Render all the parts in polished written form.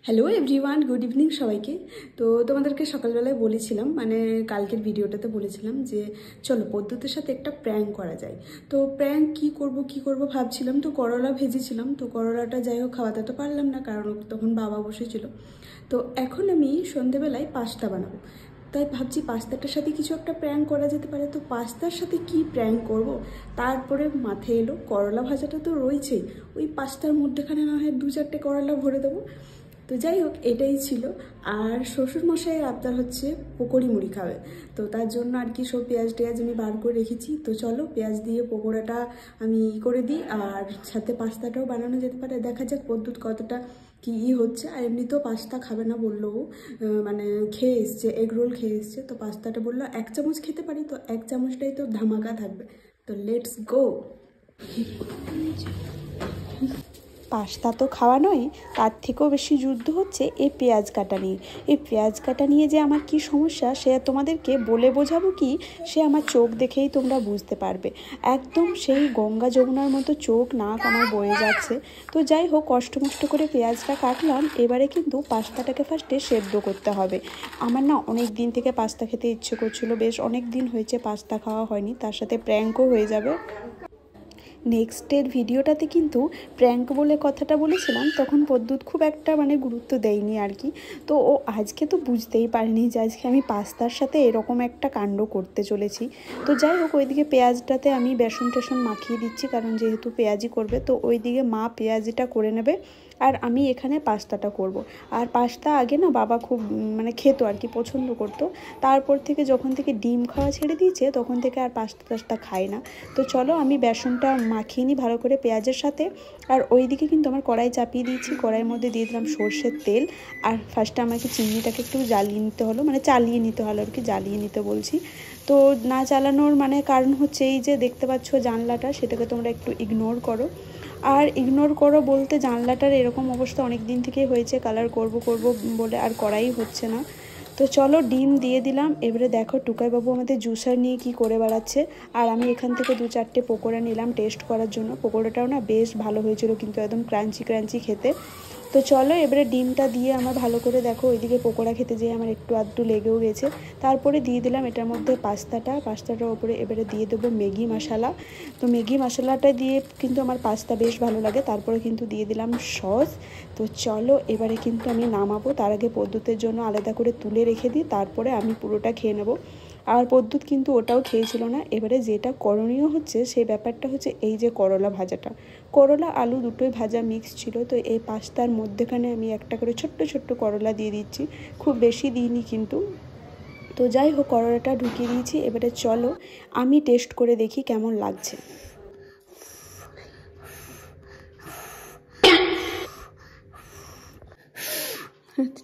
Hello everyone, good evening সবাইকে। তো তোমাদেরকে সকালবেলায় বলেছিলাম, মানে কালকের ভিডিওটাতে বলেছিলাম যে চলো পদ্ধতির সাথে একটা প্র্যাঙ্ক করা যায়। তো প্র্যাঙ্ক কি করব ভাবছিলাম। তো করলা ভেজেছিলাম, তো করলাটা যাই হোক খাওয়াতে তো পারলাম না, কারণ তখন বাবা বসেছিল। তো এখন আমি সন্ধেবেলায় পাস্তা বানাবো, তাই ভাবছি পাস্তাটার সাথে কিছু একটা প্র্যাঙ্ক করা যেতে পারে। তো পাস্তার সাথে কি প্র্যাঙ্ক করব, তারপরে মাথায় এলো করলা ভাজাটা তো রয়েছেই, ওই পাস্তার মধ্যেখানে না হয় 2-4টে করলা ভরে দেবো। তো যাই হোক, এটাই ছিল। আর শ্বশুরমশাইয়ের আবদার হচ্ছে পকোড়ি মুড়ি খাবে, তো তার জন্য আর কি সব পেঁয়াজ টেয়াজ আমি বার করে রেখেছি। তো চলো পেঁয়াজ দিয়ে পকোড়াটা আমি করে দিই, আর সাথে পাস্তাটাও বানানো যেতে পারে। দেখা যাক পদ্ধতি কতটা কি হচ্ছে। আর এমনিতেও পাস্তা খাবে না বললো, মানে খেয়ে এসছে, এগ রোল খেয়ে এসছে। তো পাস্তাটা বললো 1 চামচ খেতে পারি, তো 1 চামচটাই তো ধামাকা থাকবে। তো লেটস গো। পাস্তা তো খাওয়া নয়, তার থেকেও বেশি যুদ্ধ হচ্ছে এই পেঁয়াজ কাটা নিয়ে। এই পেঁয়াজ কাটা নিয়ে যে আমার কি সমস্যা, সে তোমাদেরকে বলে বোঝাবো কি, সে আমার চোখ দেখেই তোমরা বুঝতে পারবে। একদম সেই গঙ্গা যমুনার মতো চোখ নাক আমার বয়ে যাচ্ছে। তো যাই হোক, কষ্ট করে পেঁয়াজটা কাটলাম। এবারে কিন্তু পাস্তাটাকে ফার্স্টে সেদ্ধ করতে হবে। আমার না অনেক দিন থেকে পাস্তা খেতে ইচ্ছে করছিল, বেশ অনেক দিন হয়েছে পাস্তা খাওয়া হয়নি, তার সাথে প্র্যাঙ্কও হয়ে যাবে। নেক্সটের ভিডিওটাতে কিন্তু প্র্যাঙ্ক বলে কথাটা বলেছিলাম, তখন পদ্যুৎ খুব একটা মানে গুরুত্ব দেয়নি আর কি। তো ও আজকে তো বুঝতেই পারেনি যে আজকে আমি পাস্তার সাথে এরকম একটা কাণ্ড করতে চলেছি। তো যাই হোক, ওইদিকে পেঁয়াজটাতে আমি বেসন টেসন মাখিয়ে দিচ্ছি, কারণ যেহেতু পেঁয়াজি করবে। তো ওইদিকে মা পেঁয়াজিটা করে নেবে, আর আমি এখানে পাস্তাটা করব। আর পাস্তা আগে না বাবা খুব মানে খেত আর কি, পছন্দ করতো। তারপর থেকে যখন থেকে ডিম খাওয়া ছেড়ে দিয়েছে, তখন থেকে আর পাস্তা টাস্তা খায় না। তো চলো আমি বেসনটা মাখিয়ে নিই ভালো করে পেঁয়াজের সাথে। আর ওইদিকে কিন্তু আমার কড়াই চাপিয়ে দিয়েছি, কড়াইয়ের মধ্যে দিয়ে দিলাম সর্ষের তেল। আর ফার্স্টে আমাকে চিনিটাকে একটু জ্বালিয়ে নিতে হলো, মানে চালিয়ে নিতে হলো আর কি, জ্বালিয়ে নিতে বলছি। তো না চালানোর মানে কারণ হচ্ছে এই যে দেখতে পাচ্ছ জানলাটা, সেটাকে তোমরা একটু ইগনোর করো। আর ইগনোর করো বলতে, জানলাটার এরকম অবস্থা অনেক দিন থেকেই হয়েছে, কালার করব বলে আর করাই হচ্ছে না। তো চলো ডিম দিয়ে দিলাম। এবারে দেখো টুকাইবাবু আমাদের জুসার নিয়ে কি করে বেড়াচ্ছে। আর আমি এখান থেকে 2-4টে পকোড়া নিলাম টেস্ট করার জন্য। পকোড়াটাও না বেশ ভালো হয়েছিল, কিন্তু একদম ক্রাঞ্চি খেতে। তো চলো এবারে ডিমটা দিয়ে আমার ভালো করে দেখো, ওইদিকে পকোড়া খেতে যেয়ে আমার একটু আধটু লেগেও গেছে। তারপরে দিয়ে দিলাম এটার মধ্যে পাস্তাটার ওপরে এবারে দিয়ে দেবো ম্যাগি মশলা। তো ম্যাগি মশলাটা দিয়ে কিন্তু আমার পাস্তা বেশ ভালো লাগে। তারপরে কিন্তু দিয়ে দিলাম সস। তো চলো এবারে কিন্তু আমি নামাবো, তার আগে পদ্যুতের জন্য আলাদা করে তুলে রেখে দিই, তারপরে আমি পুরোটা খেয়ে নেবো। আর পদ্যুৎ কিন্তু ওটাও খেয়েছিল না। এবারে যেটা করণীয় হচ্ছে, সেই ব্যাপারটা হচ্ছে এই যে করলা ভাজাটা, করলা আলু দুটোই ভাজা মিক্স ছিল। তো এই পাস্তার মধ্যেখানে আমি একটা করে ছোট্ট করলা দিয়ে দিচ্ছি, খুব বেশি দিইনি কিন্তু। তো যাই হোক, করলাটা ঢুকিয়ে দিয়েছি। এবারে চলো আমি টেস্ট করে দেখি কেমন লাগছে।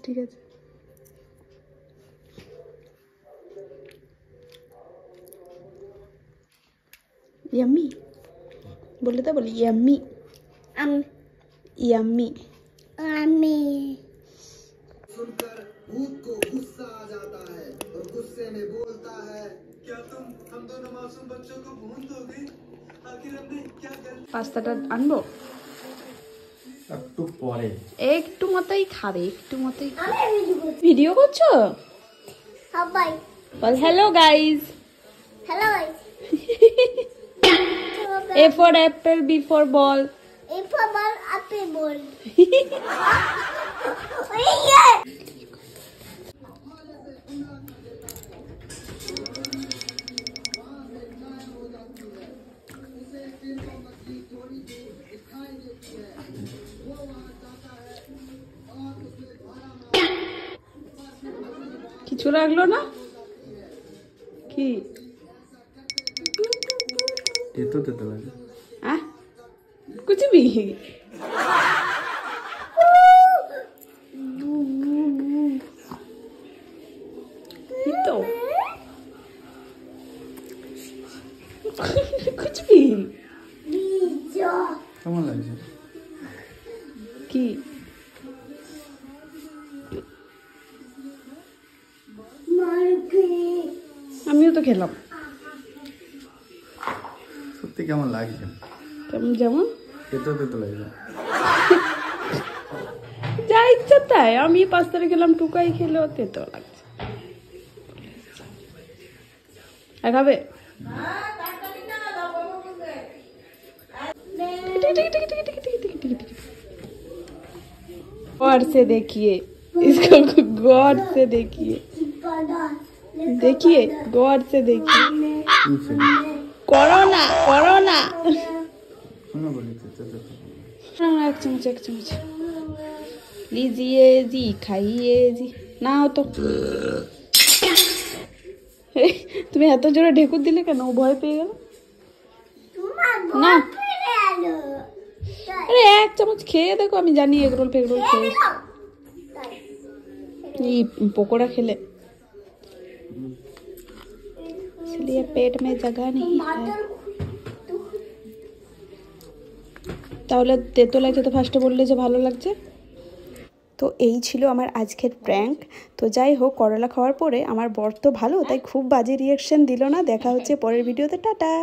ঠিক আছে। ইয়াম্মি বলে তো, বলি ইয়াম্মি ইয়াম্मी सुनकर भूत को गुस्सा आ जाता है और गुस्से में बोलता है, क्या तुम हम दोनों मासूम बच्चों को भूल दोगे? आखिर हमने क्या कर পাস্তাটা আনবো একটু পরে, একটু মতোই খাবে, একটু মতোই ভিডিও করছো সবাই বল hello guys. Hello guys. A for apple, B for ball. ইফাবাল আপে বল। কিছু লাগলো না কি? তেতো লাগে। कुछ भी तो कुछ भी কেমন লাগছে কি? আমিও তো খেলাম। সত্যি কেমন লাগছে? কেমন যেমন তেতো লাগছে। যা ইচ্ছে লাগছে তাই? আমি পাস্তারে খেলাম, টুকাই খেলো, তেতো লাগছে। আর খাবে? गौर से देखिए इसको, गौर से देखिए, देखिए गौर से देखिए। Corona corona. एक चम्मच, एक चम्मच लीजिए जी, खाइए जी। ना हो तो তুমি এত জোরে ঢেকুর দিলে কেন? ও ভয় পেয়ে গেল না। আরে এক চামচ খেয়ে দেখো, আমি জানি এগরোল ফেগরোল খেয়ে এই পকোড়া খেলে इसलिए पेट में जगह नहीं है। তাহলে তেতো লাগছে তো ফার্স্টে বললে যে ভালো লাগছে। তো এই ছিল আমার আজকের প্র্যাঙ্ক। তো যাই হোক, করলা খাওয়ার পরে আমার বর তো ভালো, তাই খুব বাজে রিয়াকশন দিল না। দেখা হচ্ছে পরের ভিডিওতে, টাটা।